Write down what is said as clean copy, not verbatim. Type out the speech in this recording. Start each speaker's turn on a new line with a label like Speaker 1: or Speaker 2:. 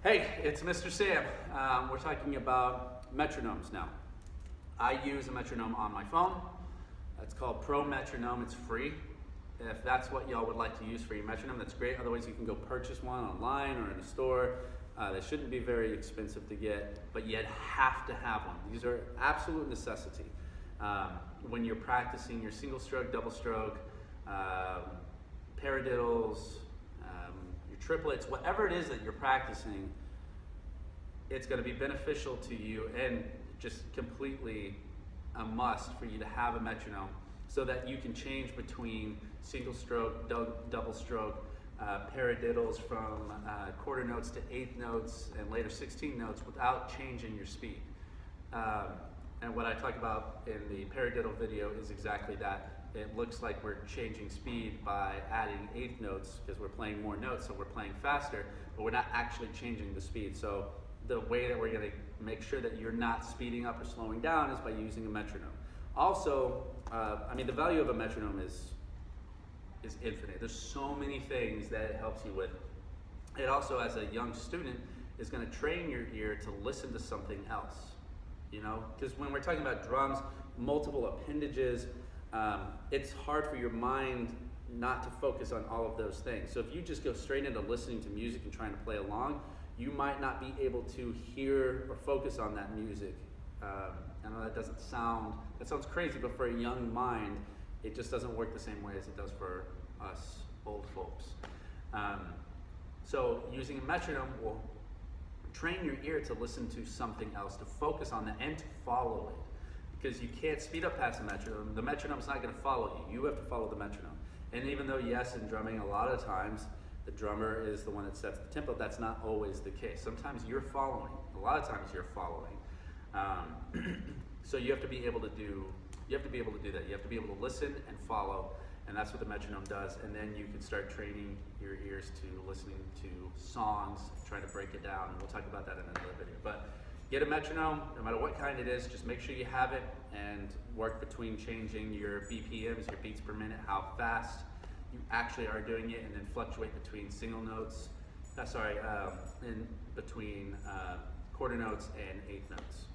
Speaker 1: Hey, it's Mr. Sam. We're talking about metronomes now. I use a metronome on my phone. It's called Pro Metronome. It's free. If that's what y'all would like to use for your metronome, that's great. Otherwise, you can go purchase one online or in a store. They shouldn't be very expensive to get, but you have to have one. These are absolute necessity. When you're practicing your single stroke, double stroke, paradiddles, your triplets, whatever it is that you're practicing, it's going to be beneficial to you and just completely a must for you to have a metronome so that you can change between single stroke, double stroke, paradiddles from quarter notes to eighth notes and later 16 notes without changing your speed. And what I talk about in the paradiddle video is exactly that. It looks like we're changing speed by adding eighth notes because we're playing more notes, so we're playing faster, but we're not actually changing the speed. So the way that we're going to make sure that you're not speeding up or slowing down is by using a metronome. Also, the value of a metronome is infinite. There's so many things that it helps you with. It also, as a young student, is going to train your ear to listen to something else. You know, because when we're talking about drums, multiple appendages, it's hard for your mind not to focus on all of those things. So if you just go straight into listening to music and trying to play along, you might not be able to hear or focus on that music. I know that sounds crazy, but for a young mind, it just doesn't work the same way as it does for us old folks. So using a metronome will train your ear to listen to something else, to focus on that and to follow it. Because you can't speed up past the metronome. The metronome's not going to follow you. You have to follow the metronome. And even though, yes, in drumming, a lot of times, the drummer is the one that sets the tempo, that's not always the case. Sometimes you're following. A lot of times you're following. So you have to be able to do that. You have to be able to listen and follow, and that's what the metronome does. And then you can start training your ears to listening to songs, trying to break it down. And we'll talk about that in another video. But get a metronome, no matter what kind it is, just make sure you have it and work between changing your BPMs, your beats per minute, how fast you actually are doing it, and then fluctuate between single notes, in between quarter notes and eighth notes.